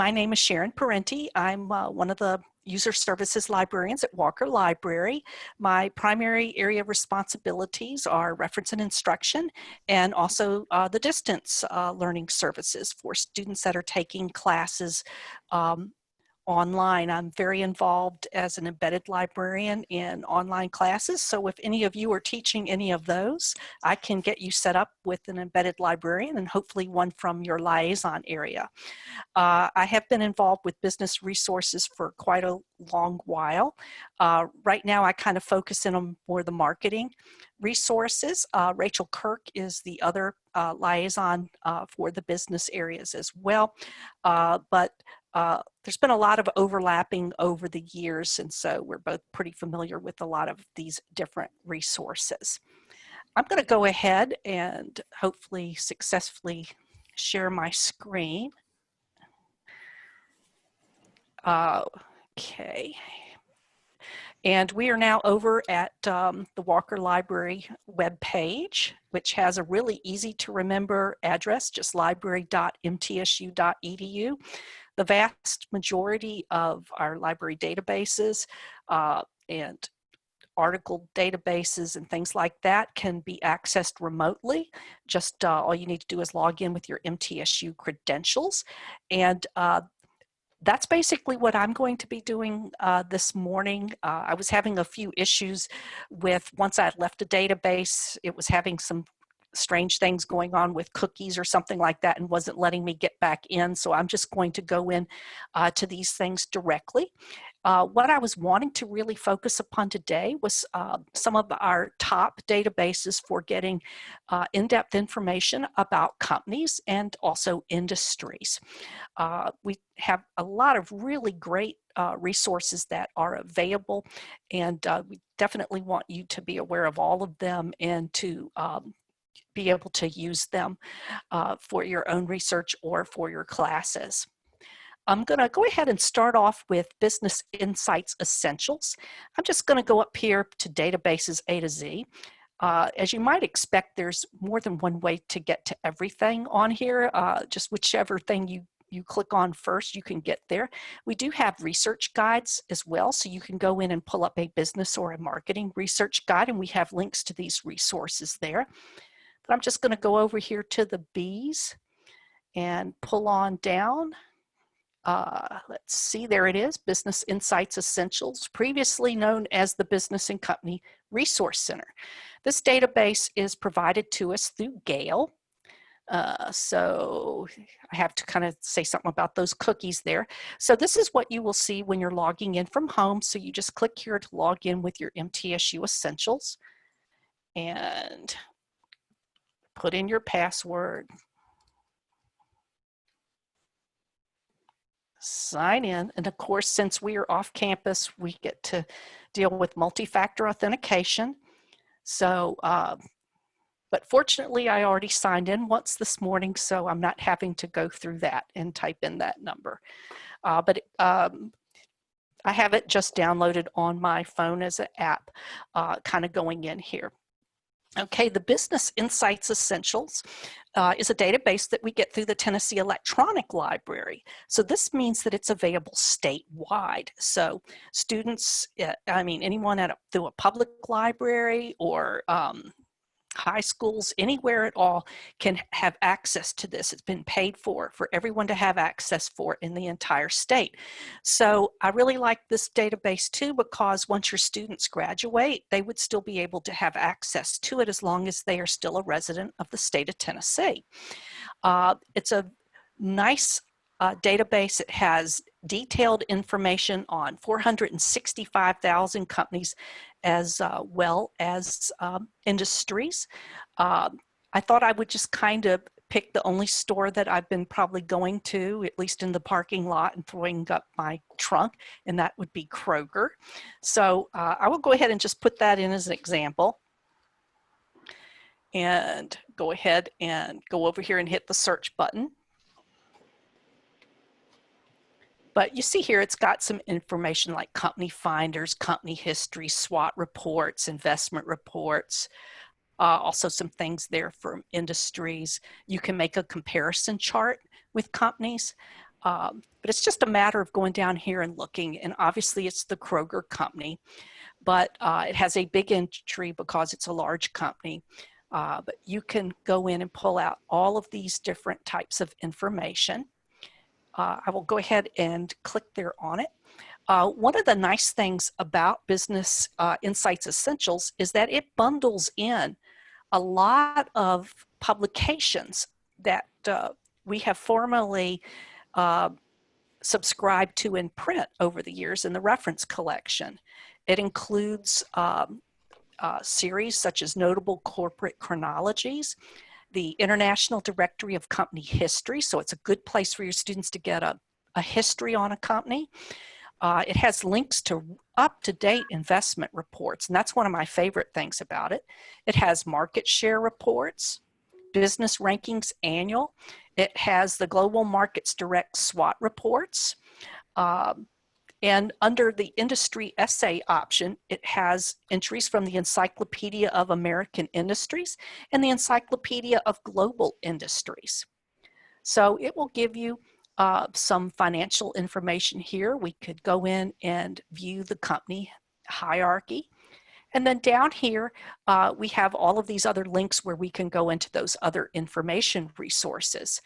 My name is Sharon Parente. I'm one of the user services librarians at Walker Library. My primary area of responsibilities are reference and instruction, and also the distance learning services for students that are taking classes online. I'm very involved as an embedded librarian in online classes, so if any of you are teaching any of those, I can get you set up with an embedded librarian and hopefully one from your liaison area. I have been involved with business resources for quite a long while. Right now I kind of focus in on more the marketing resources. Rachel Kirk is the other liaison for the business areas as well, but there's been a lot of overlapping over the years, and so we're both pretty familiar with a lot of these different resources. I'm going to go ahead and hopefully successfully share my screen. Okay. And we are now over at the Walker Library webpage, which has a really easy to remember address, just library.mtsu.edu. The vast majority of our library databases and article databases and things like that can be accessed remotely. Just all you need to do is log in with your MTSU credentials. And that's basically what I'm going to be doing this morning. I was having a few issues with, once I left a database, it was having some strange things going on with cookies or something like that and wasn't letting me get back in. So I'm just going to go in to these things directly. What I was wanting to really focus upon today was some of our top databases for getting in-depth information about companies and also industries. We have a lot of really great resources that are available, and we definitely want you to be aware of all of them and to be able to use them for your own research or for your classes. I'm going to go ahead and start off with Business Insights Essentials. I'm just going to go up here to Databases A to Z. As you might expect, there's more than one way to get to everything on here. Just whichever thing you click on first, you can get there. We do have research guides as well, so you can go in and pull up a business or a marketing research guide, and we have links to these resources there. But I'm just going to go over here to the B's and pull on down. Let's see, there it is, Business Insights Essentials, previously known as the Business and Company Resource Center. This database is provided to us through Gale. So I have to kind of say something about those cookies there. So this is what you will see when you're logging in from home. So you just click here to log in with your MTSU Essentials and put in your password. Sign in, and of course, since we are off campus, we get to deal with multi-factor authentication. So, but fortunately, I already signed in once this morning, so I'm not having to go through that and type in that number. I have it just downloaded on my phone as an app, kind of going in here. Okay, the Business Insights Essentials is a database that we get through the Tennessee Electronic Library. So this means that it's available statewide. So students, anyone through a public library or high schools, anywhere at all, can have access to this. It's been paid for everyone to have access for in the entire state. So I really like this database too, because once your students graduate, they would still be able to have access to it as long as they are still a resident of the state of Tennessee. It's a nice database. It has detailed information on 465,000 companies as well as industries. I thought I would just kind of pick the only store that I've been probably going to, at least in the parking lot, and throwing up my trunk, and that would be Kroger. So I will go ahead and just put that in as an example. And go ahead and go over here and hit the search button. But you see here, it's got some information like company finders, company history, SWOT reports, investment reports, also some things there for industries. You can make a comparison chart with companies. But it's just a matter of going down here and looking, and obviously it's the Kroger company, but it has a big entry because it's a large company. But you can go in and pull out all of these different types of information. I will go ahead and click there on it. One of the nice things about Business Insights Essentials is that it bundles in a lot of publications that we have formerly subscribed to in print over the years in the reference collection. It includes series such as Notable Corporate Chronologies, the International Directory of Company History, so it's a good place for your students to get a history on a company. It has links to up-to-date investment reports, and that's one of my favorite things about it. It has market share reports, business rankings annual. It has the Global Markets Direct SWOT reports. And under the industry essay option, it has entries from the Encyclopedia of American Industries and the Encyclopedia of Global Industries. So it will give you some financial information here. We could go in and view the company hierarchy. And then down here, we have all of these other links where we can go into those other information resources.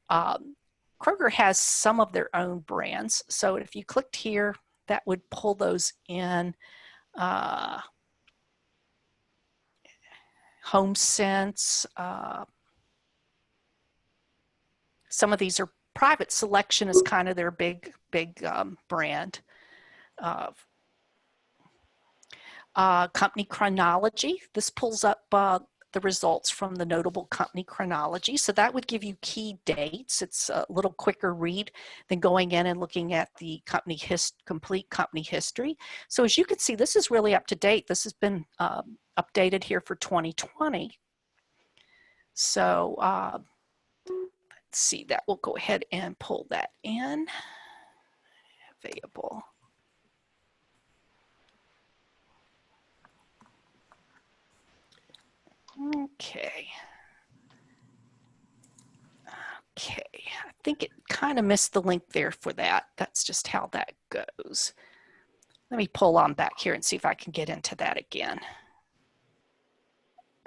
Kroger has some of their own brands. So if you clicked here, that would pull those in. HomeSense. Some of these are private. Selection is kind of their big brand. Company chronology. This pulls up the results from the notable company chronology. So that would give you key dates. It's a little quicker read than going in and looking at the company complete company history. So as you can see, this is really up to date. This has been updated here for 2020. So let's see, that we'll go ahead and pull that in. Available. Okay. Okay, I think it kind of missed the link there for that. That's just how that goes. Let me pull on back here and see if I can get into that again.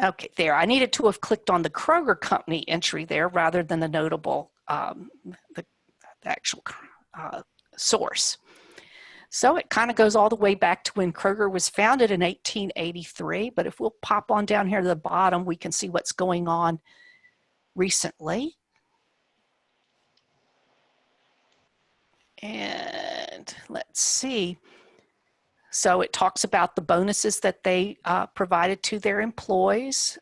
Okay, there. I needed to have clicked on the Kroger company entry there rather than the notable, the actual source. So it kind of goes all the way back to when Kroger was founded in 1883. But if we'll pop on down here to the bottom, we can see what's going on recently. And let's see. So it talks about the bonuses that they provided to their employees,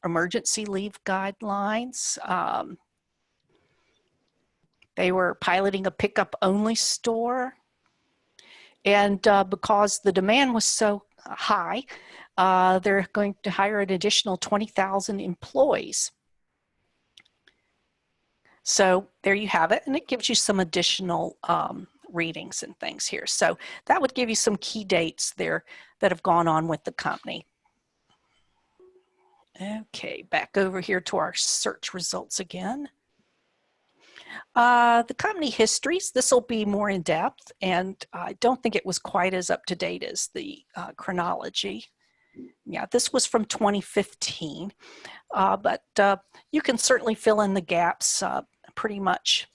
emergency leave guidelines. They were piloting a pickup only store. And because the demand was so high, they're going to hire an additional 20,000 employees. So there you have it, and it gives you some additional readings and things here. So that would give you some key dates there that have gone on with the company. Okay, back over here to our search results again. The company histories, this will be more in depth, and I don't think it was quite as up to date as the chronology. Yeah, this was from 2015, but you can certainly fill in the gaps pretty much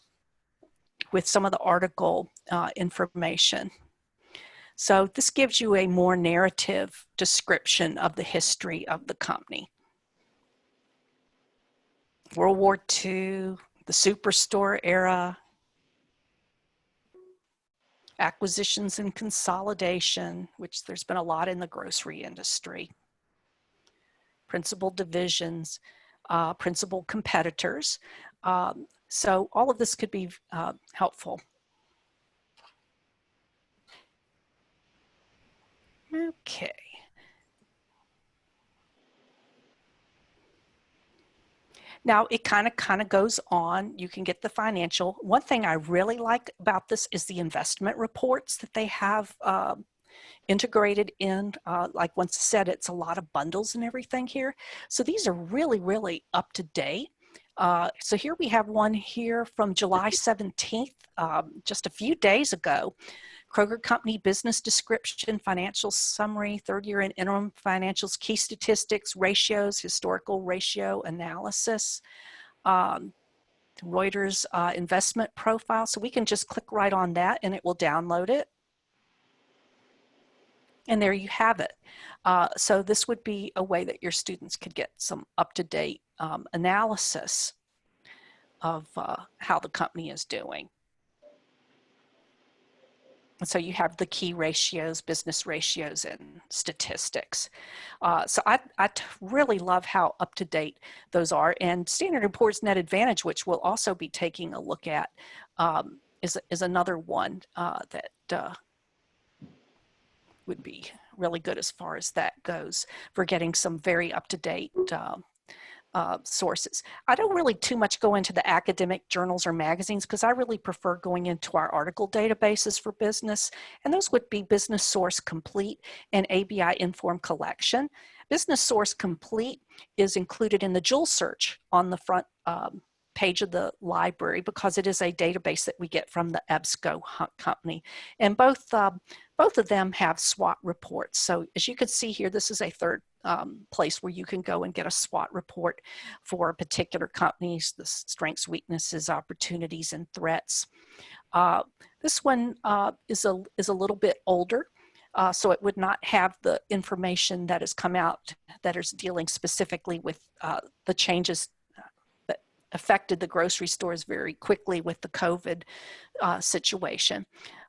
with some of the article information. So this gives you a more narrative description of the history of the company. World War II, the Superstore era, acquisitions and consolidation, which there's been a lot in the grocery industry, principal divisions, principal competitors. So all of this could be helpful. Okay. Now it kind of goes on. You can get the financial. One thing I really like about this is the investment reports that they have integrated in. Like once said, it's a lot of bundles and everything here. So these are really, really up to date. So here we have one here from July 17th, just a few days ago. Kroger Company business description, financial summary, third year and interim financials, key statistics, ratios, historical ratio analysis, Reuters investment profile. So we can just click right on that and it will download it. And there you have it. So this would be a way that your students could get some up-to-date analysis of how the company is doing. And so you have the key ratios, business ratios, and statistics. So I really love how up-to-date those are. And Standard & Poor's NetAdvantage, which we'll also be taking a look at, is another one that would be really good as far as that goes for getting some very up-to-date sources. I don't really too much go into the academic journals or magazines because I really prefer going into our article databases for business, and those would be Business Source Complete and ABI Inform Collection. Business Source Complete is included in the Joule search on the front page of the library because it is a database that we get from the EBSCO company, and both of them have SWOT reports. So as you can see here, this is a third place where you can go and get a SWOT report for particular companies, the strengths, weaknesses, opportunities, and threats. This one is a little bit older, so it would not have the information that has come out that is dealing specifically with the changes that affected the grocery stores very quickly with the COVID situation.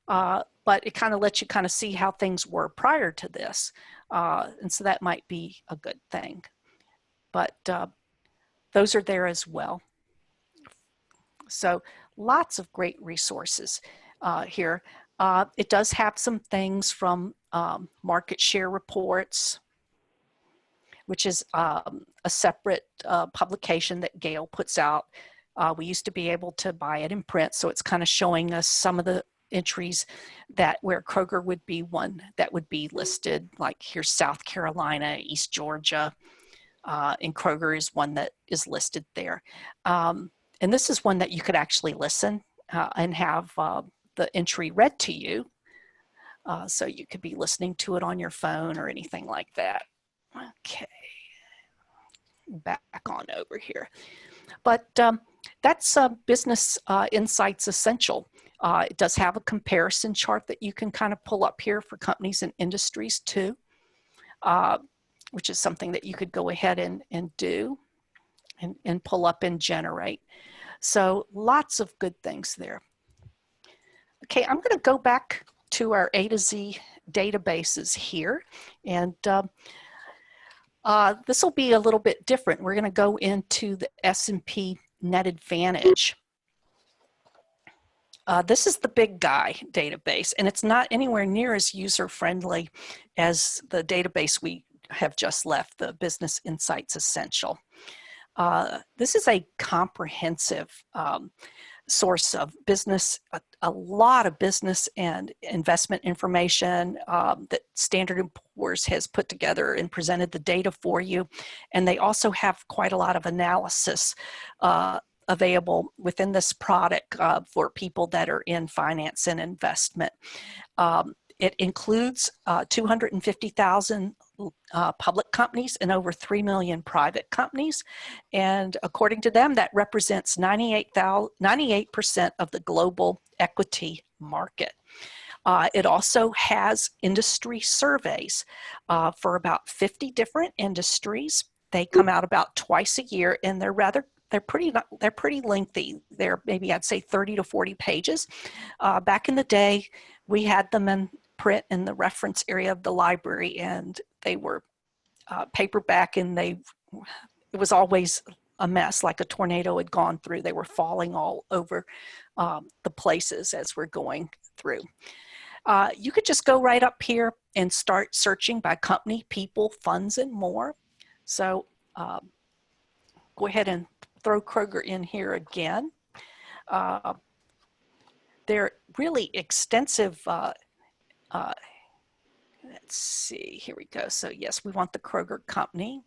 But it kind of lets you kind of see how things were prior to this. And so that might be a good thing. But those are there as well. So lots of great resources here. It does have some things from market share reports, which is a separate publication that Gale puts out. We used to be able to buy it in print, so it's kind of showing us some of the entries that where Kroger would be one that would be listed, like here's South Carolina, East Georgia, and Kroger is one that is listed there. And this is one that you could actually listen and have the entry read to you. So you could be listening to it on your phone or anything like that. Okay, back on over here. But that's Business Insights Essential. It does have a comparison chart that you can kind of pull up here for companies and industries too, which is something that you could go ahead and do and pull up and generate. So lots of good things there. Okay, I'm going to go back to our A to Z databases here, and this will be a little bit different. We're going to go into the S&P NetAdvantage. This is the big guy database, and it's not anywhere near as user-friendly as the database we have just left, the Business Insights Essential. This is a comprehensive source of business, a lot of business and investment information that Standard & Poor's has put together and presented the data for you. And they also have quite a lot of analysis available within this product for people that are in finance and investment. It includes 250,000 public companies and over 3 million private companies. And according to them, that represents 98% of the global equity market. It also has industry surveys for about 50 different industries. They come out about twice a year, and they're pretty lengthy. They're maybe, I'd say, 30 to 40 pages. Back in the day, we had them in print in the reference area of the library, and they were paperback, and it was always a mess, like a tornado had gone through. They were falling all over the places as we're going through. You could just go right up here and start searching by company, people, funds, and more. So go ahead and throw Kroger in here again. They're really extensive. Let's see, here we go. So yes, we want the Kroger company.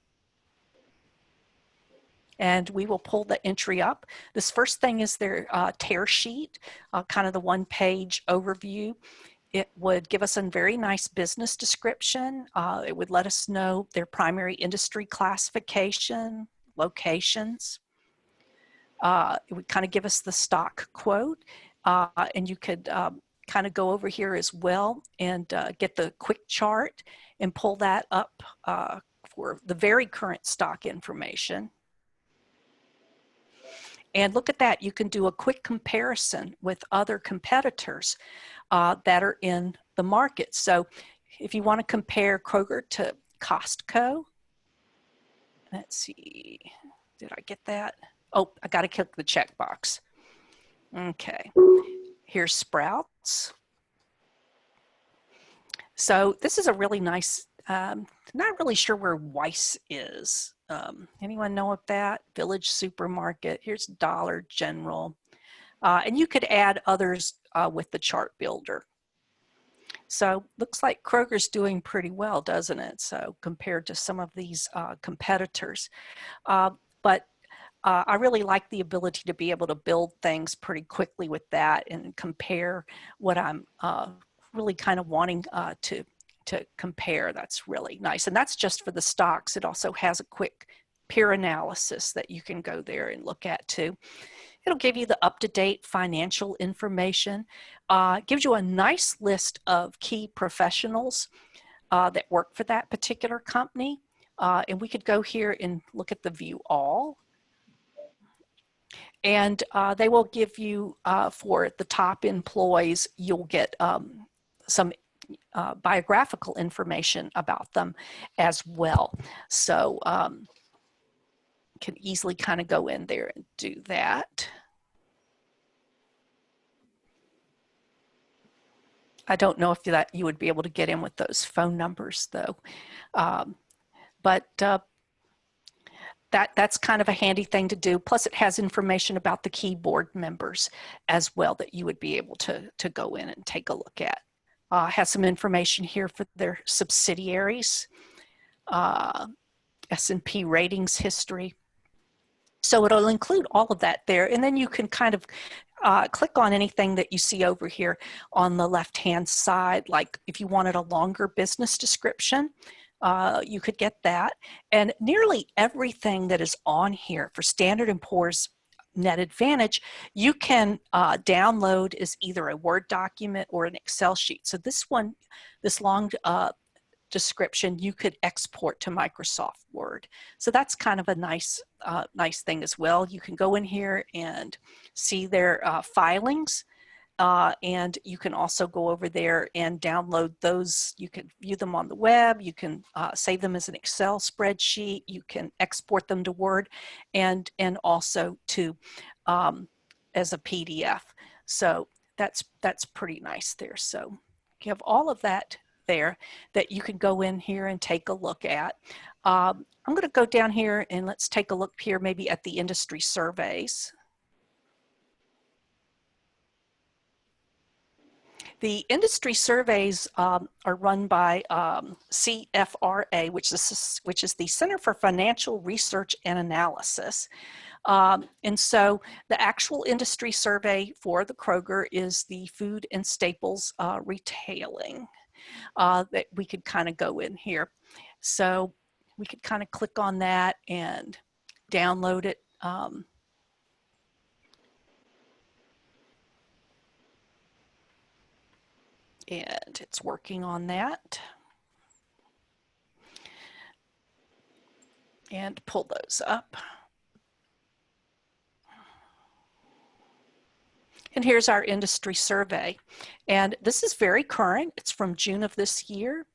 and we will pull the entry up. This first thing is their tear sheet, kind of the one-page overview. It would give us a very nice business description. It would let us know their primary industry classification, locations. It would kind of give us the stock quote, and you could kind of go over here as well and get the quick chart and pull that up for the very current stock information. And look at that, you can do a quick comparison with other competitors that are in the market. So if you want to compare Kroger to Costco, let's see, did I get that? Oh, I got to click the checkbox. Okay, here's Sprouts. So this is a really nice, not really sure where Weiss is. Anyone know of that? Village Supermarket. Here's Dollar General. And you could add others with the chart builder. So looks like Kroger's doing pretty well, doesn't it? So compared to some of these competitors. But I really like the ability to be able to build things pretty quickly with that and compare what I'm really kind of wanting to compare. That's really nice. And that's just for the stocks. It also has a quick peer analysis that you can go there and look at too. It'll give you the up-to-date financial information. Gives you a nice list of key professionals that work for that particular company. And we could go here and look at the view all. And they will give you, for the top employees, you'll get some biographical information about them as well. So can easily kind of go in there and do that. I don't know if that you would be able to get in with those phone numbers though. But that's kind of a handy thing to do. Plus it has information about the key board members as well that you would be able to go in and take a look at. Has some information here for their subsidiaries, S&P ratings history. So it'll include all of that there. And then you can kind of click on anything that you see over here on the left-hand side. Like if you wanted a longer business description, you could get that. And nearly everything that is on here for Standard & Poor's NetAdvantage, you can download as either a Word document or an Excel sheet. So this one, this long description, you could export to Microsoft Word. So that's kind of a nice, nice thing as well. You can go in here and see their filings. And you can also go over there and download those. You can view them on the web. You can save them as an Excel spreadsheet. You can export them to Word and also to as a PDF. So that's pretty nice there. So you have all of that there that you can go in here and take a look at. I'm going to go down here and let's take a look here maybe at the industry surveys. The industry surveys are run by CFRA, which is the Center for Financial Research and Analysis. And so the actual industry survey for the Kroger is the food and staples retailing that we could kind of go in here. So we could kind of click on that and download it. And it's working on that. And pull those up. And here's our industry survey. And this is very current. It's from June of this year.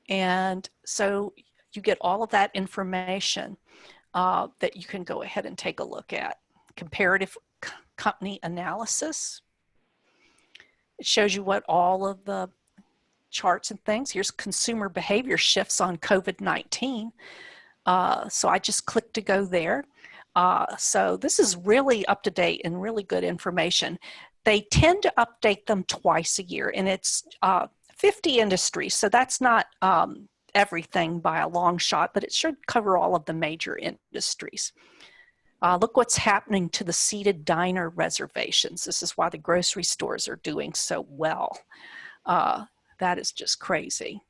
And so you get all of that information that you can go ahead and take a look at. Comparative company analysis. It shows you what all of the charts and things. Here's consumer behavior shifts on COVID-19. So I just clicked to go there. So this is really up to date and really good information. They tend to update them twice a year, and it's 50 industries. So that's not everything by a long shot, but it should cover all of the major industries. Look what's happening to the seated diner reservations. This is why the grocery stores are doing so well. That is just crazy.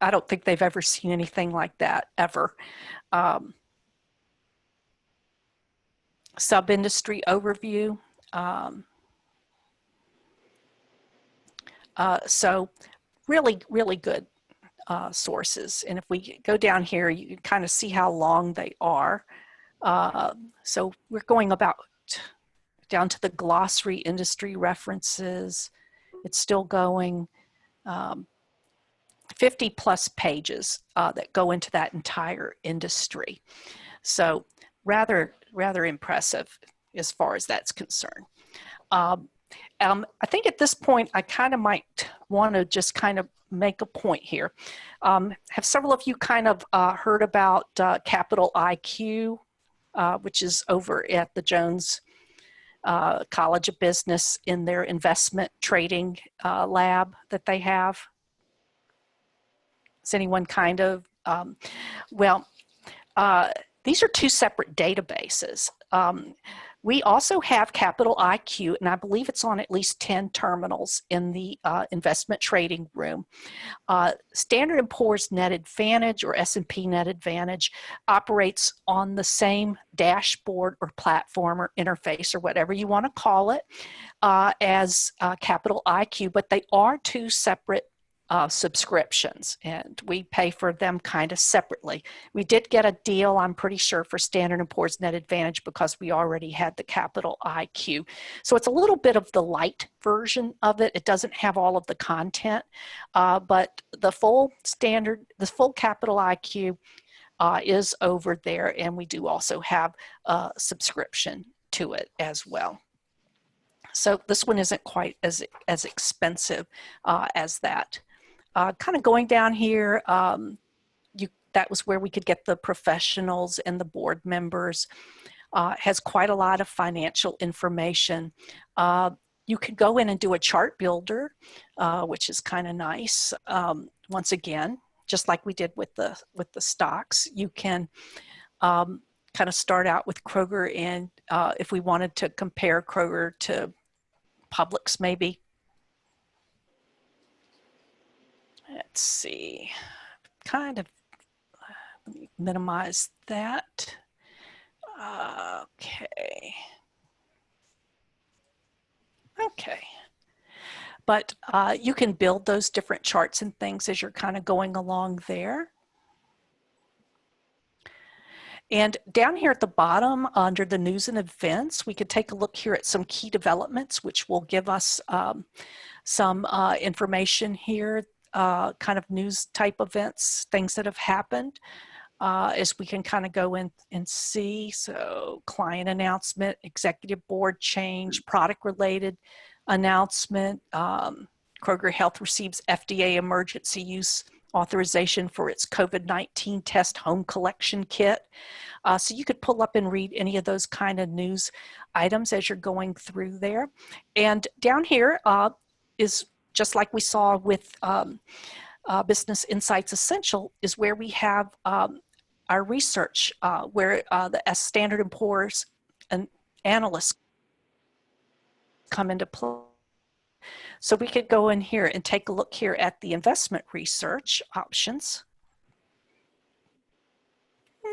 I don't think they've ever seen anything like that, ever. Sub-industry overview. So really, really good sources. And if we go down here, you can kind of see how long they are. So we're going about down to the glossary industry references. It's still going 50 plus pages that go into that entire industry. So rather impressive as far as that's concerned. I think at this point, I kind of might want to just kind of make a point here. Have several of you kind of heard about Capital IQ, which is over at the Jones College of Business in their investment trading lab that they have? Is anyone kind of, these are two separate databases. We also have Capital IQ, and I believe it's on at least 10 terminals in the investment trading room. Standard & Poor's NetAdvantage or S&P NetAdvantage operates on the same dashboard or platform or interface or whatever you want to call it as Capital IQ, but they are two separate subscriptions, and we pay for them kind of separately. We did get a deal, I'm pretty sure, for Standard & Poor's NetAdvantage because we already had the Capital IQ. So it's a little bit of the light version of it. It doesn't have all of the content, but the full Capital IQ is over there, and we do also have a subscription to it as well. So this one isn't quite as expensive as that. Kind of going down here, that was where we could get the professionals and the board members. Has quite a lot of financial information. You could go in and do a chart builder, which is kind of nice. Once again, just like we did with the stocks, you can kind of start out with Kroger, and if we wanted to compare Kroger to Publix, maybe. Let's see, kind of, let me minimize that. Okay. But you can build those different charts and things as you're kind of going along there. And down here at the bottom under the news and events, we could take a look here at some key developments, which will give us some information here, kind of news type events, things that have happened, as we can kind of go in and see. So client announcement, executive board change, product related announcement, Kroger Health receives FDA emergency use authorization for its COVID-19 test home collection kit. So you could pull up and read any of those kind of news items as you're going through there. And down here is just like we saw with Business Insights Essential, is where we have our research, where the Standard & Poor's and analysts come into play. So we could go in here and take a look here at the investment research options.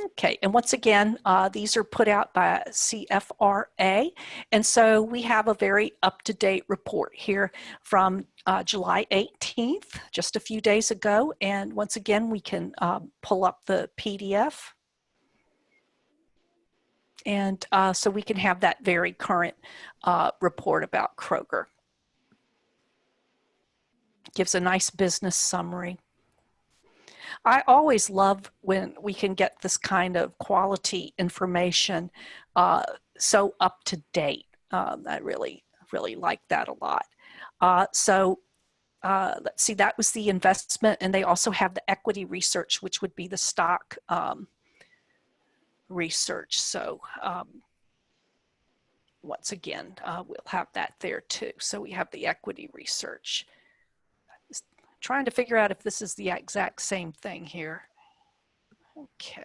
Okay, and once again, these are put out by CFRA, and so we have a very up-to-date report here from July 18th, just a few days ago, and once again, we can pull up the PDF, and so we can have that very current report about Kroger. Gives a nice business summary. I always love when we can get this kind of quality information so up to date. I really like that a lot. So let's see, that was the investment, and they also have the equity research, which would be the stock research. So once again, we'll have that there too. So we have the equity research. trying to figure out if this is the exact same thing here. Okay.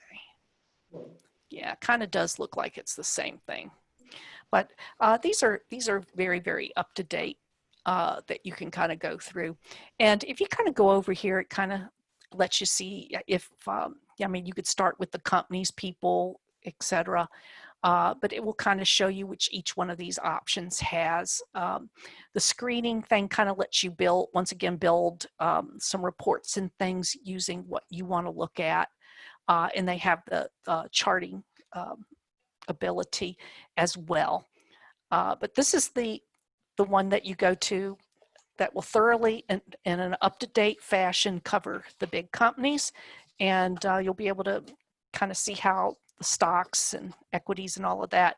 Yeah, kind of does look like it's the same thing. But these are very, very up to date that you can kind of go through. And if you kind of go over here, it kind of lets you see if, I mean, you could start with the companies, people, etc. But it will kind of show you which each one of these options has. The screening thing kind of lets you build, once again, build some reports and things using what you want to look at. And they have the charting ability as well. But this is the one that you go to that will thoroughly and in an up-to-date fashion cover the big companies, and you'll be able to kind of see how the stocks and equities and all of that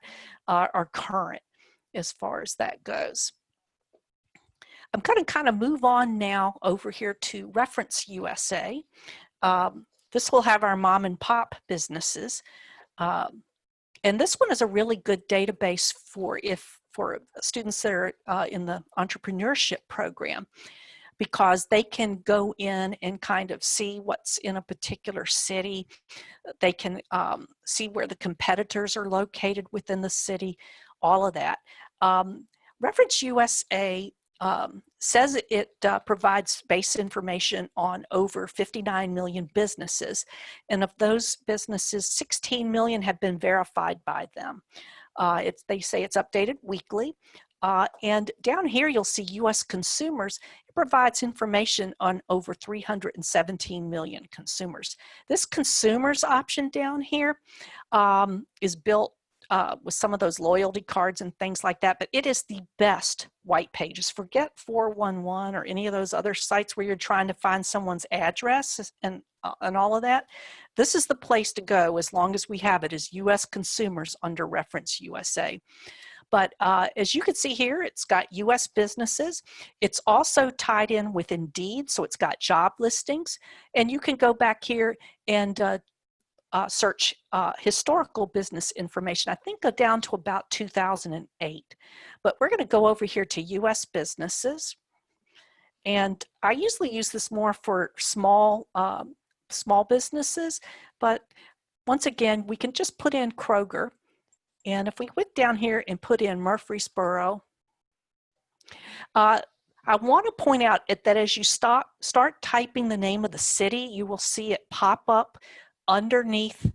are current as far as that goes. I'm going to kind of move on now over here to ReferenceUSA. This will have our mom and pop businesses. And this one is a really good database for students that are in the entrepreneurship program, because they can go in and kind of see what's in a particular city. They can see where the competitors are located within the city, all of that. ReferenceUSA says it provides base information on over 59 million businesses. And of those businesses, 16 million have been verified by them. They say it's updated weekly. And down here, you'll see U.S. consumers. It provides information on over 317 million consumers. This consumers option down here is built with some of those loyalty cards and things like that, but it is the best white pages. Forget 411 or any of those other sites where you're trying to find someone's address and all of that. This is the place to go as long as we have it as U.S. consumers under ReferenceUSA. But as you can see here, it's got U.S. businesses. It's also tied in with Indeed, so it's got job listings. And you can go back here and search historical business information. I think go down to about 2008. But we're going to go over here to U.S. businesses. And I usually use this more for small businesses. But once again, we can just put in Kroger. And if we went down here and put in Murfreesboro, I want to point out that as you start typing the name of the city, you will see it pop up underneath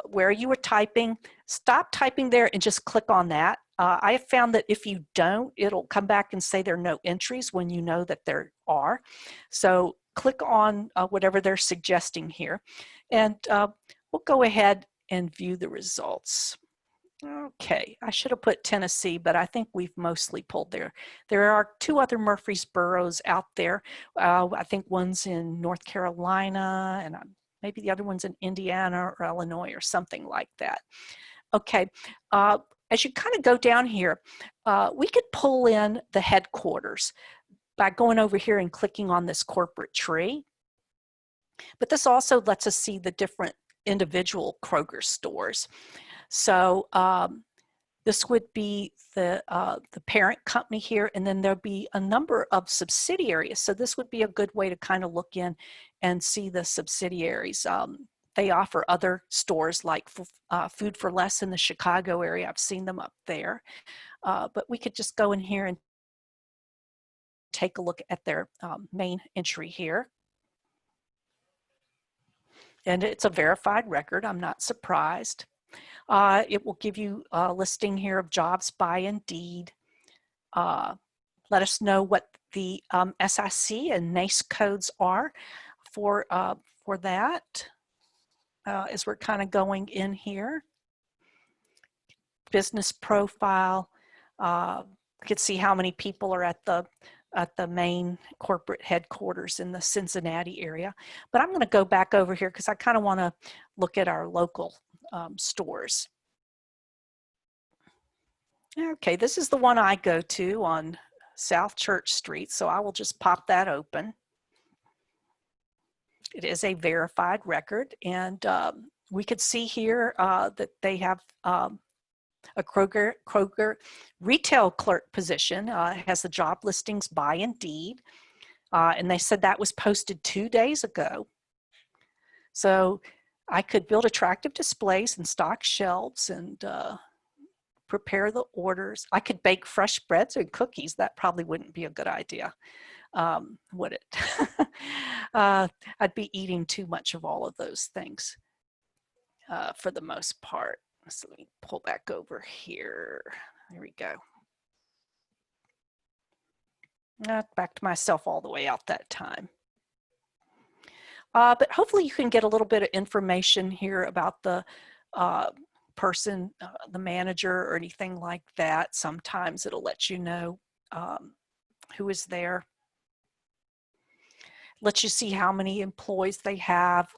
where you were typing. Stop typing there and just click on that. I have found that if you don't, it'll come back and say there are no entries when you know that there are. So click on whatever they're suggesting here. And we'll go ahead and view the results. Okay, I should have put Tennessee, but I think we've mostly pulled there. There are two other Murfreesboros out there. I think one's in North Carolina, and maybe the other one's in Indiana or Illinois or something like that. Okay, as you kind of go down here, we could pull in the headquarters by going over here and clicking on this corporate tree. But this also lets us see the different individual Kroger stores. So this would be the parent company here, and then there'll be a number of subsidiaries. So this would be a good way to kind of look in and see the subsidiaries. They offer other stores like Food for Less in the Chicago area. I've seen them up there. But we could just go in here and take a look at their main entry here. And it's a verified record. I'm not surprised. It will give you a listing here of jobs by Indeed. Let us know what the SIC and NACE codes are for that as we're kind of going in here. Business profile. You can see how many people are at the main corporate headquarters in the Cincinnati area. But I'm going to go back over here because I kind of want to look at our local stores. Okay, this is the one I go to on South Church Street, so I will just pop that open. It is a verified record, and we could see here that they have a Kroger retail clerk position. Has the job listings by Indeed. And they said that was posted 2 days ago. So I could build attractive displays and stock shelves and prepare the orders. I could bake fresh breads and cookies. That probably wouldn't be a good idea, would it? I'd be eating too much of all of those things for the most part. So let me pull back over here. There we go. Back to myself all the way out that time. But hopefully you can get a little bit of information here about the person, the manager or anything like that. Sometimes it'll let you know who is there. Lets you see how many employees they have,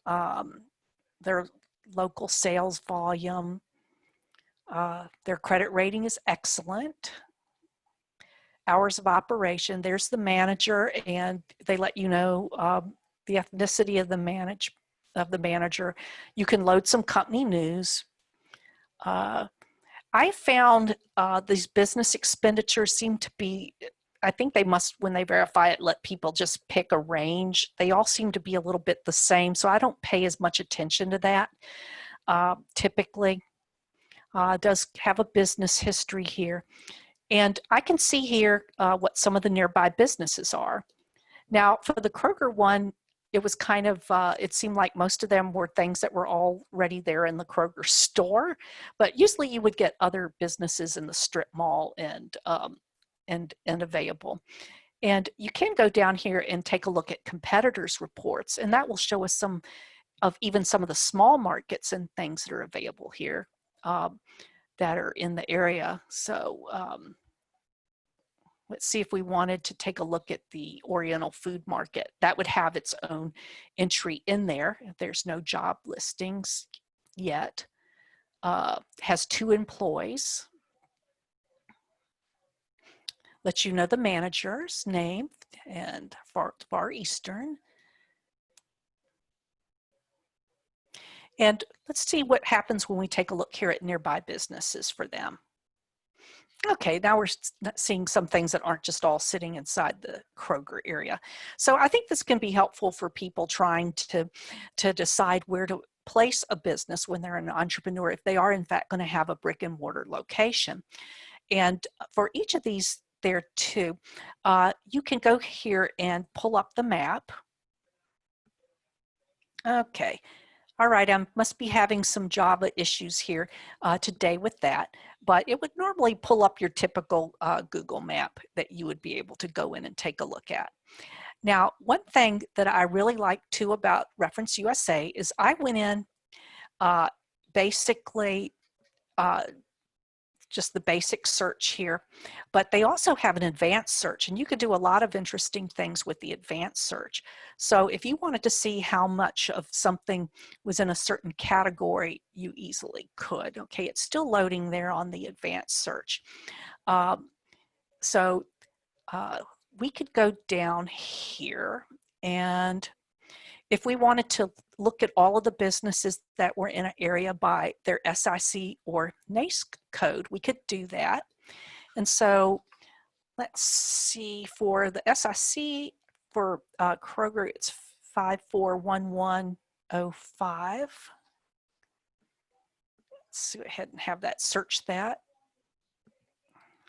their local sales volume. Their credit rating is excellent. Hours of operation, there's the manager, and they let you know the ethnicity of the manager. You can load some company news. I found these business expenditures seem to be, I think they must, when they verify it, let people just pick a range. They all seem to be a little bit the same, so I don't pay as much attention to that typically. Does have a business history here. And I can see here what some of the nearby businesses are. Now, for the Kroger one, it was kind of, it seemed like most of them were things that were already there in the Kroger store, but usually you would get other businesses in the strip mall and available. And you can go down here and take a look at competitors' reports, and that will show us some of even some of the small markets and things that are available here that are in the area. So let's see if we wanted to take a look at the Oriental Food Market. That would have its own entry in there. There's no job listings yet. Has 2 employees. Lets you know the manager's name and Far Eastern. And let's see what happens when we take a look here at nearby businesses for them. Okay, now we're seeing some things that aren't just all sitting inside the Kroger area. So I think this can be helpful for people trying to decide where to place a business when they're an entrepreneur, if they are in fact going to have a brick and mortar location. And for each of these there too, you can go here and pull up the map. Okay. All right, I must be having some Java issues here today with that, but it would normally pull up your typical Google map that you would be able to go in and take a look at. Now, one thing that I really like too about ReferenceUSA is I went in basically just the basic search here, but they also have an advanced search, and you could do a lot of interesting things with the advanced search. So if you wanted to see how much of something was in a certain category, you easily could. Okay, it's still loading there on the advanced search. We could go down here, and if we wanted to look at all of the businesses that were in an area by their SIC or NAICS code, we could do that. And so let's see, for the SIC, for Kroger, it's 541105. Let's go ahead and have that search that.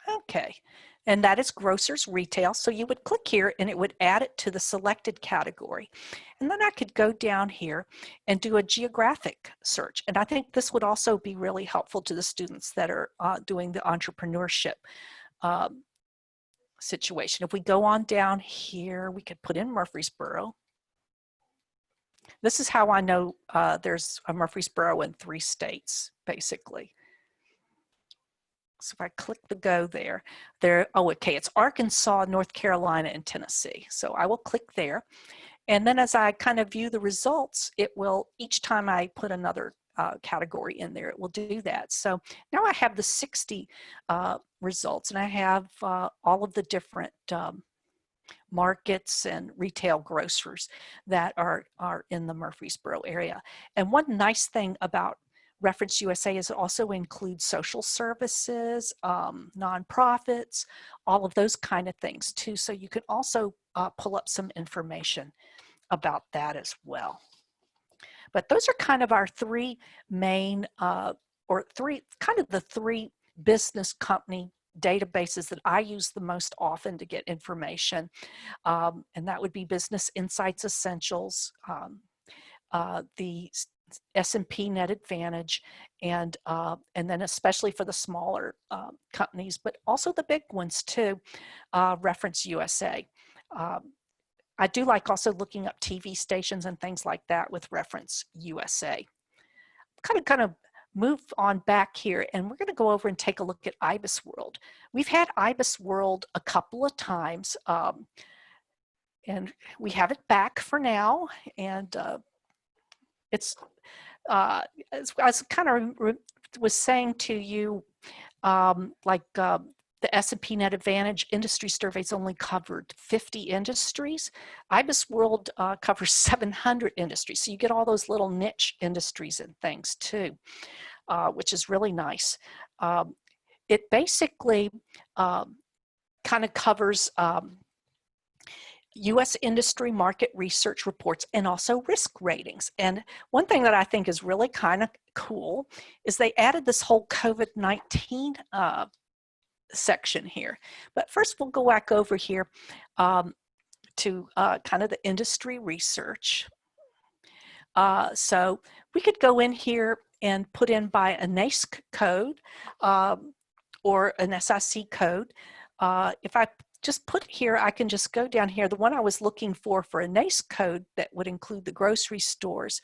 Okay, and that is grocers retail. So you would click here and it would add it to the selected category. And then I could go down here and do a geographic search. And I think this would also be really helpful to the students that are doing the entrepreneurship situation. If we go on down here, we could put in Murfreesboro. This is how I know there's a Murfreesboro in 3 states, basically. So if I click the go there, oh, okay, it's Arkansas, North Carolina, and Tennessee. So I will click there. And then as I kind of view the results, it will, each time I put another category in there, it will do that. So now I have the 60 results, and I have all of the different markets and retail grocers that are in the Murfreesboro area. And one nice thing about Reference USA is also includes social services, nonprofits, all of those kind of things too. So you can also pull up some information about that as well. But those are kind of our three main, the three business company databases that I use the most often to get information. And that would be Business Insights Essentials, the S&P NetAdvantage, and then especially for the smaller companies, but also the big ones too, ReferenceUSA. I do like also looking up TV stations and things like that with ReferenceUSA. Kind of move on back here, and we're going to go over and take a look at IBISWorld. We've had IBISWorld a couple of times, and we have it back for now, and it's as I kind of was saying to you, the S&P NetAdvantage industry surveys only covered 50 industries. IBISWorld covers 700 industries, so you get all those little niche industries and things too, which is really nice. It basically kind of covers U.S. industry market research reports and also risk ratings. And one thing that I think is really kind of cool is they added this whole COVID-19 section here. But first we'll go back over here to kind of the industry research. So we could go in here and put in by a NAICS code or an SIC code. If I just put here, I can just go down here. The one I was looking for a NAICS code that would include the grocery stores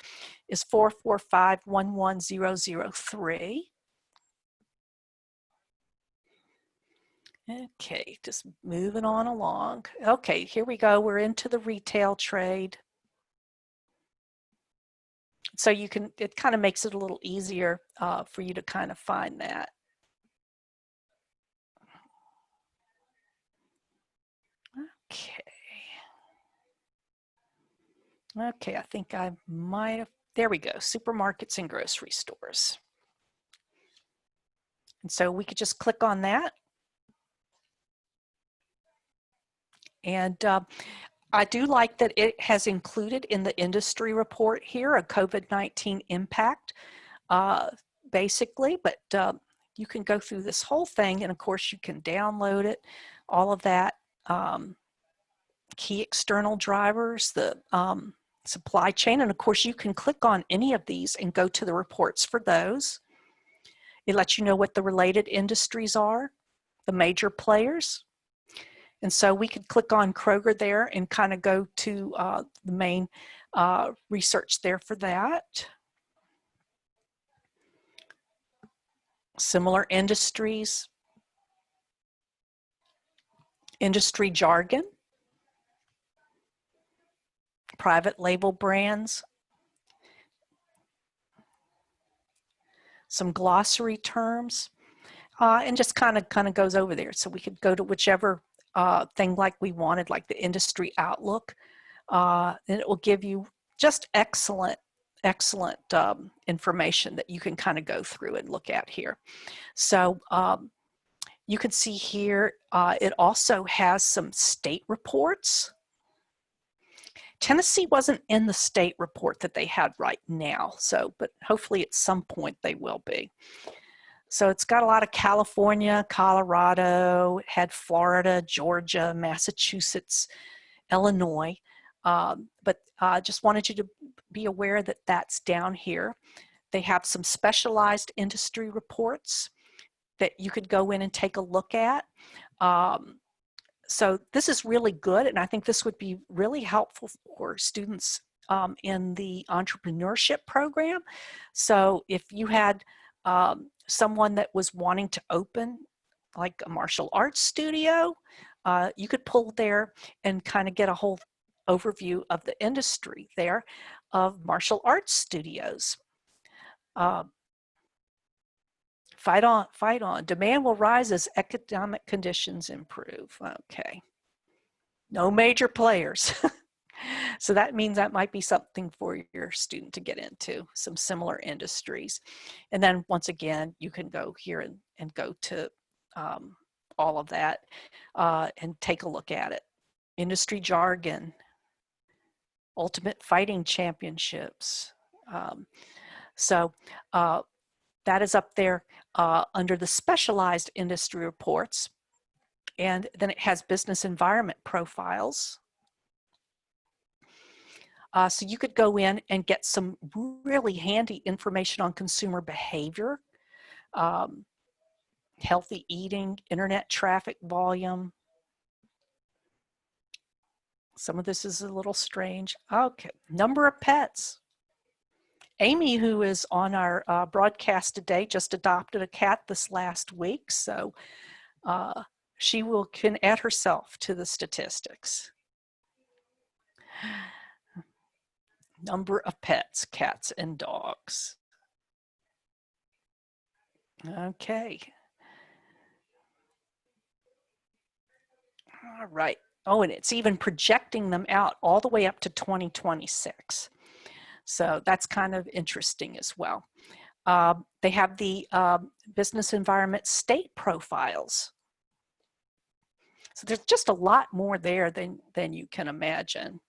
is 445-11003. Okay, just moving on along. Okay, here we go. We're into the retail trade. So you can, it kind of makes it a little easier for you to kind of find that. Okay. Okay, I think I might have, there we go, supermarkets and grocery stores. And so we could just click on that. And I do like that it has included in the industry report here a COVID-19 impact, basically, but you can go through this whole thing, and of course you can download it, all of that. Key external drivers, the supply chain, and of course you can click on any of these and go to the reports for those. It lets you know what the related industries are, the major players. And so we could click on Kroger there and kind of go to the main research there for that. Similar industries, industry jargon, private label brands, some glossary terms, and just kind of goes over there. So we could go to whichever thing like we wanted, like the industry outlook, and it will give you just excellent information that you can kind of go through and look at here. So you can see here, it also has some state reports. Tennessee wasn't in the state report that they had right now, so, but hopefully at some point they will be. So it's got a lot of California, Colorado, it had Florida, Georgia, Massachusetts, Illinois, but I just wanted you to be aware that that's down here. They have some specialized industry reports that you could go in and take a look at. So this is really good, and I think this would be really helpful for students in the entrepreneurship program. So if you had someone that was wanting to open like a martial arts studio, you could pull there and kind of get a whole overview of the industry there of martial arts studios. Fight on, fight on. Demand will rise as economic conditions improve. Okay. No major players. So that means that might be something for your student to get into, some similar industries. And then once again, you can go here and go to all of that and take a look at it. Industry jargon, ultimate fighting championships. So that is up there under the specialized industry reports. And then it has business environment profiles. So you could go in and get some really handy information on consumer behavior, healthy eating, internet traffic volume. Some of this is a little strange. Okay, number of pets. Amy, who is on our broadcast today, just adopted a cat this last week, so she can add herself to the statistics. Number of pets, cats and dogs. Okay. All right. Oh, and it's even projecting them out all the way up to 2026. So that's kind of interesting as well. They have the business environment state profiles. So there's just a lot more there than you can imagine.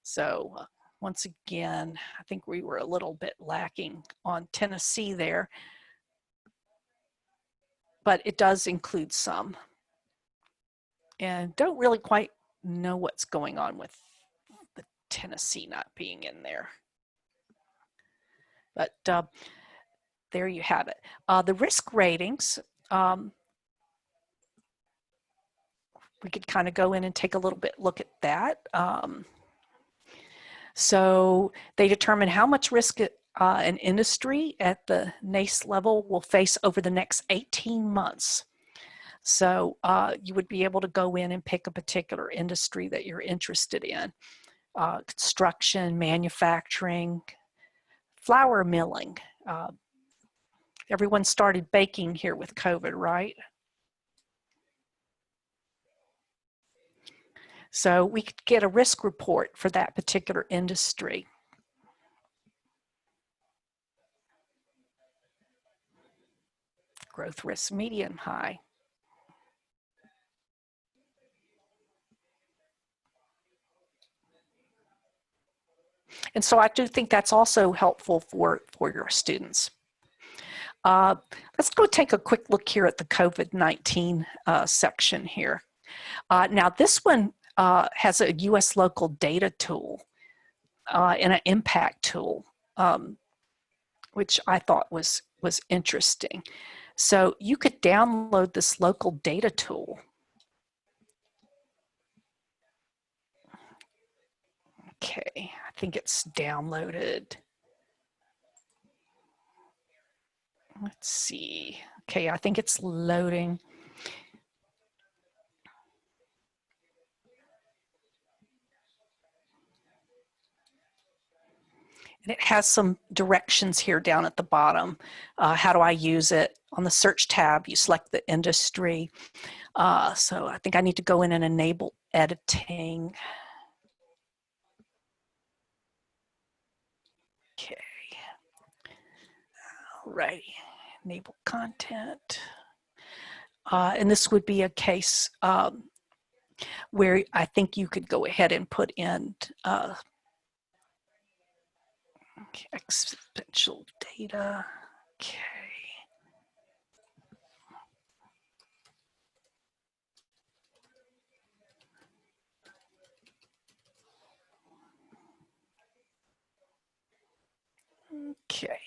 So once again, I think we were a little bit lacking on Tennessee there, but it does include some. And don't really quite know what's going on with the Tennessee not being in there. But there you have it. The risk ratings, we could kind of go in and take a little bit look at that. So they determine how much risk an industry at the NACE level will face over the next 18 months. So you would be able to go in and pick a particular industry that you're interested in. Construction, manufacturing, flour milling. Everyone started baking here with COVID, right? So we could get a risk report for that particular industry. Growth risk, medium, high. And so I do think that's also helpful for your students. Let's go take a quick look here at the COVID-19 section here. Now this one has a US local data tool and an impact tool, which I thought was interesting. So you could download this local data tool. Okay, I think it's downloaded. Let's see. Okay, I think it's loading. And it has some directions here down at the bottom. How do I use it? On the search tab, you select the industry. So I think I need to go in and enable editing. Okay. Alrighty, enable content. And this would be a case where I think you could go ahead and put in exponential data. Okay. Okay.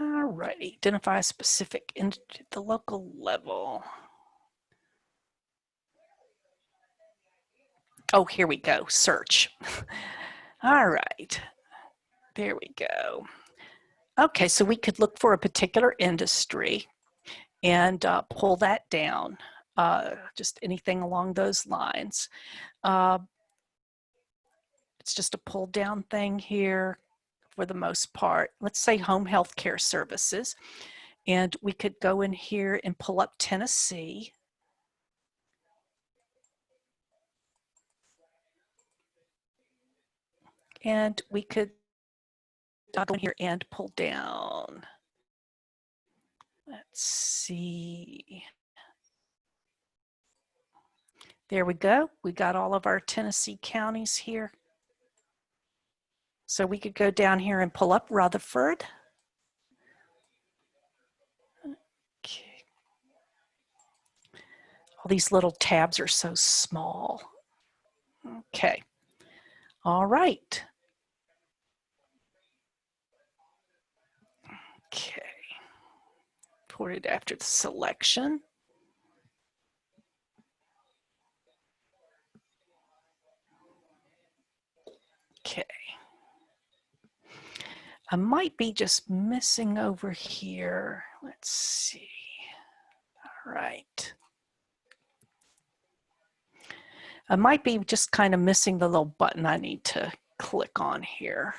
All righty, identify a specific into the local level. Oh, here we go, search. All right, there we go. Okay, so we could look for a particular industry and pull that down, just anything along those lines. It's just a pull down thing here for the most part. Let's say home health care services. And we could go in here and pull up Tennessee. And we could go in here and pull down. Let's see. There we go. We got all of our Tennessee counties here. So we could go down here and pull up Rutherford. Okay. All these little tabs are so small. Okay. All right. Okay. Put it after the selection. Okay. I might be just missing over here. Let's see. All right. I might be just kind of missing the little button I need to click on here.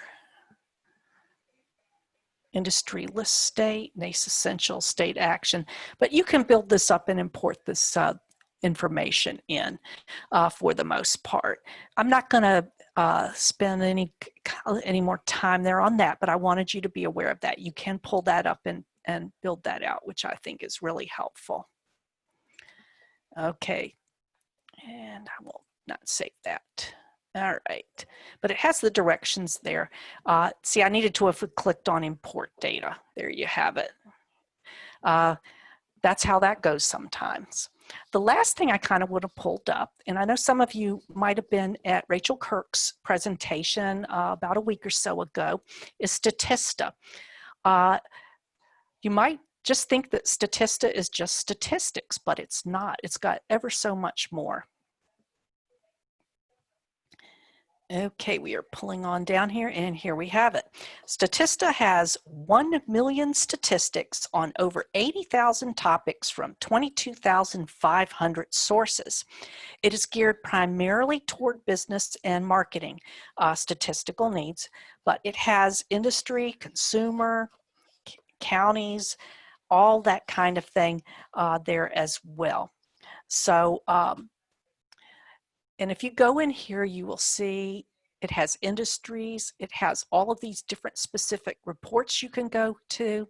Industry list state, NACE essential, state action. But you can build this up and import this information in for the most part. I'm not going to spend any more time there on that, but I wanted you to be aware of that. You can pull that up and build that out, which I think is really helpful. Okay, and I will not save that. All right, but it has the directions there. See, I needed to have clicked on import data. There you have it. That's how that goes sometimes. The last thing I kind of would have pulled up, and I know some of you might have been at Rachel Kirk's presentation about a week or so ago, is Statista. You might just think that Statista is just statistics, but it's not. It's got ever so much more. Okay, we are pulling on down here, and here we have it. Statista has 1 million statistics on over 80,000 topics from 22,500 sources. It is geared primarily toward business and marketing statistical needs, but it has industry, consumer, counties, all that kind of thing there as well. So, and if you go in here, you will see it has industries. It has all of these different specific reports you can go to.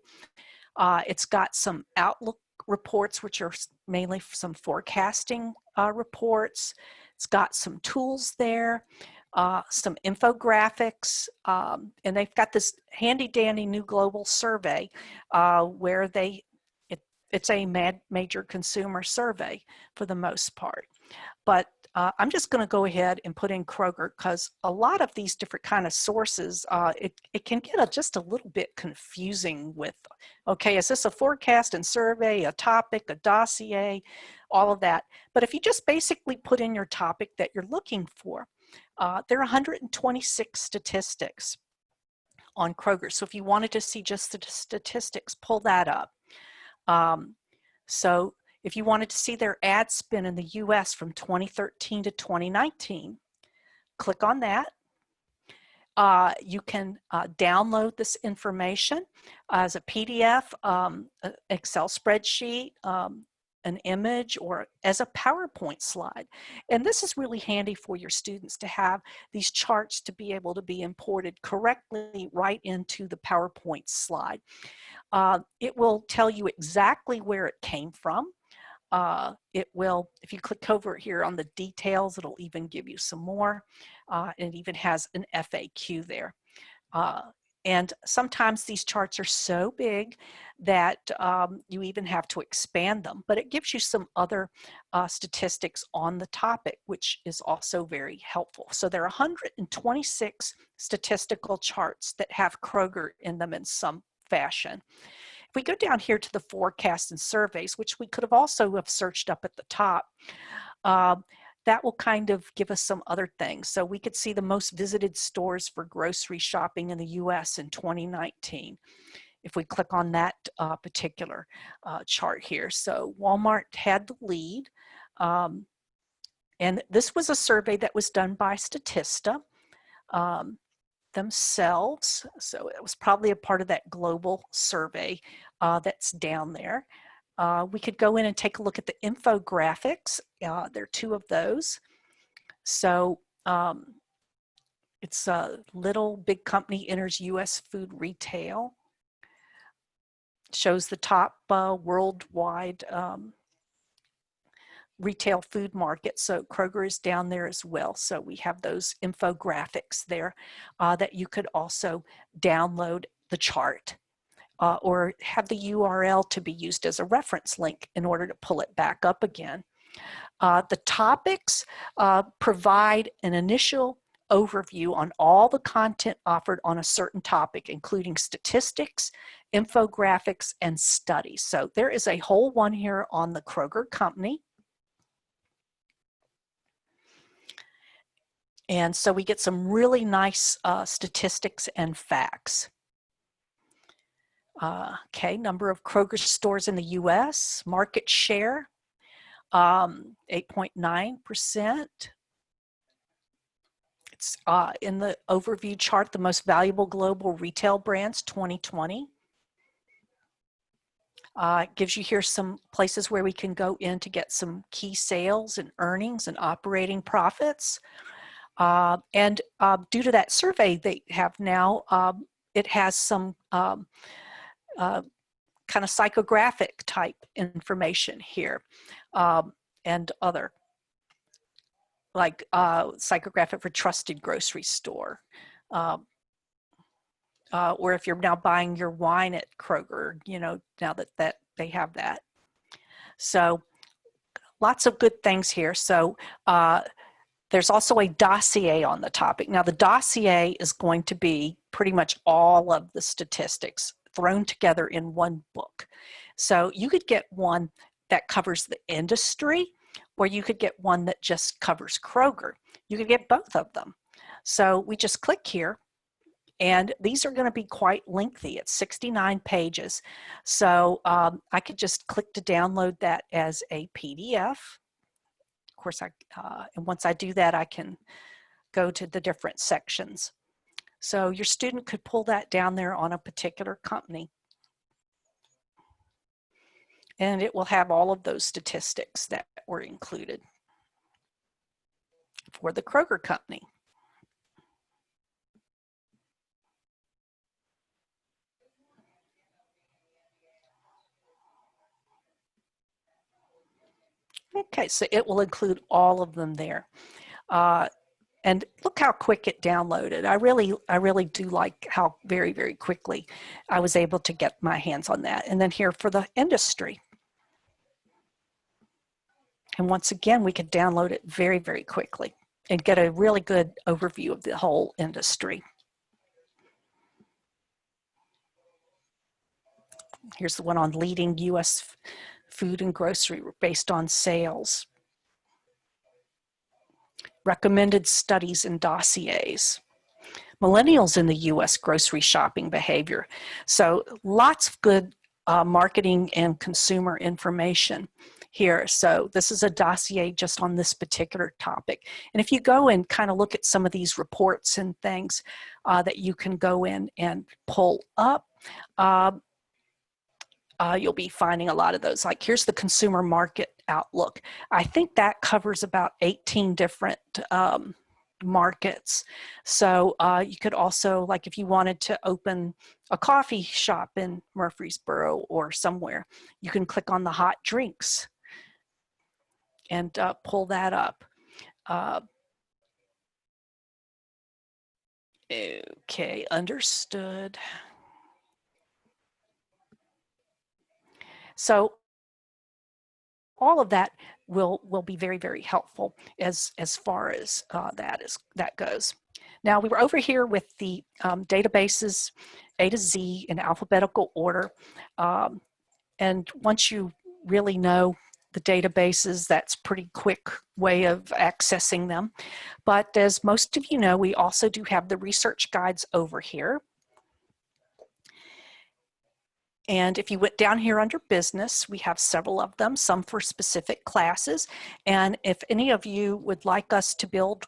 It's got some Outlook reports, which are mainly some forecasting reports. It's got some tools there, some infographics, and they've got this handy dandy new global survey where it's a major consumer survey for the most part. But I'm just going to go ahead and put in Kroger because a lot of these different kind of sources, it can get just a little bit confusing with, okay, is this a forecast and survey, a topic, a dossier, all of that. But if you just basically put in your topic that you're looking for, there are 126 statistics on Kroger. So if you wanted to see just the statistics, pull that up. So if you wanted to see their ad spend in the US from 2013 to 2019, click on that. You can download this information as a PDF, an Excel spreadsheet, an image, or as a PowerPoint slide. And this is really handy for your students to have these charts to be able to be imported correctly right into the PowerPoint slide. It will tell you exactly where it came from. It will, if you click over here on the details, it'll even give you some more. It even has an FAQ there. And sometimes these charts are so big that you even have to expand them, but it gives you some other statistics on the topic, which is also very helpful. So there are 126 statistical charts that have Kroger in them in some fashion. If we go down here to the forecasts and surveys, which we could have also have searched up at the top, that will kind of give us some other things. So we could see the most visited stores for grocery shopping in the US in 2019. If we click on that particular chart here. So Walmart had the lead. And this was a survey that was done by Statista themselves. So it was probably a part of that global survey that's down there. We could go in and take a look at the infographics. There are 2 of those. So It's a little big company enters U.S. food retail. Shows the top worldwide retail food market. So Kroger is down there as well. So we have those infographics there that you could also download the chart or have the URL to be used as a reference link in order to pull it back up again. The topics provide an initial overview on all the content offered on a certain topic, including statistics, infographics, and studies. So there is a whole one here on the Kroger company. And so we get some really nice statistics and facts. Okay, number of Kroger stores in the US, market share, 8.9%. It's in the overview chart, the most valuable global retail brands 2020. It gives you here some places where we can go in to get some key sales and earnings and operating profits. Due to that survey they have now, it has some kind of psychographic type information here and other, like psychographic for trusted grocery store. Or if you're now buying your wine at Kroger, you know, now that they have that. So lots of good things here. So there's also a dossier on the topic. Now the dossier is going to be pretty much all of the statistics thrown together in one book. So you could get one that covers the industry, or you could get one that just covers Kroger. You could get both of them. So we just click here, and these are going to be quite lengthy. It's 69 pages. So I could just click to download that as a PDF. Of course, and once I do that, I can go to the different sections. So your student could pull that down there on a particular company, and it will have all of those statistics that were included for the Kroger company. Okay, so it will include all of them there. And look how quick it downloaded. I really do like how very, very quickly I was able to get my hands on that. And then here for the industry. And once again, we could download it very, very quickly and get a really good overview of the whole industry. Here's the one on leading U.S. food and grocery based on sales. Recommended studies and dossiers. Millennials in the U.S. grocery shopping behavior. So lots of good marketing and consumer information here. So this is a dossier just on this particular topic. And if you go and kind of look at some of these reports and things that you can go in and pull up, you'll be finding a lot of those. Like here's the consumer market outlook. I think that covers about 18 different markets. So you could also, like if you wanted to open a coffee shop in Murfreesboro or somewhere, you can click on the hot drinks and pull that up. Okay, understood. So all of that will be very, very helpful as far as that goes. Now we were over here with the databases A to Z in alphabetical order. And once you really know the databases, that's a pretty quick way of accessing them. But as most of you know, we also do have the research guides over here. And if you went down here under business, we have several of them, some for specific classes. And if any of you would like us to build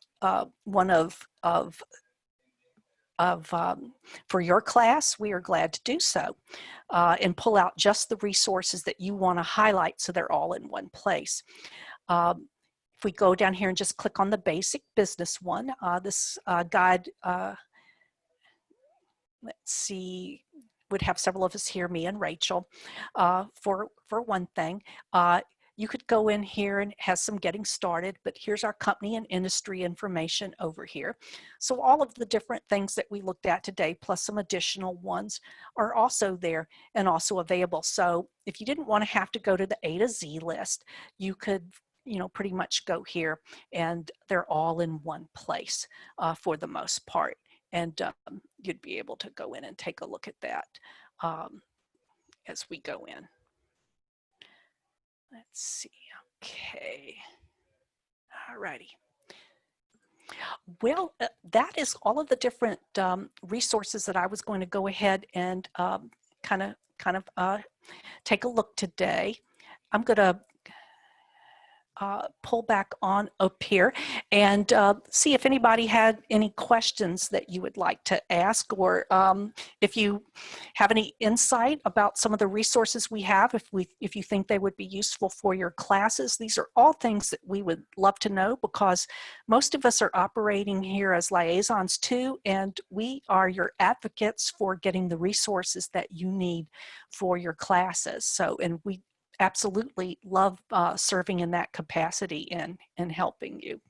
one for your class, we are glad to do so and pull out just the resources that you want to highlight so they're all in one place. If we go down here and just click on the basic business one, this guide, let's see, would have several of us here, me and Rachel. For one thing, you could go in here and has some getting started, but here's our company and industry information over here. So all of the different things that we looked at today, plus some additional ones, are also there and also available. So if you didn't want to have to go to the A to Z list, you could, you know, pretty much go here and they're all in one place for the most part. And you'd be able to go in and take a look at that as we go in. Let's see, okay. All righty. Well, that is all of the different resources that I was going to go ahead and kind of take a look today. I'm going to pull back on up here and see if anybody had any questions that you would like to ask, or if you have any insight about some of the resources we have, if you think they would be useful for your classes. These are all things that we would love to know, because most of us are operating here as liaisons too, and we are your advocates for getting the resources that you need for your classes. So, and we absolutely love serving in that capacity and helping you.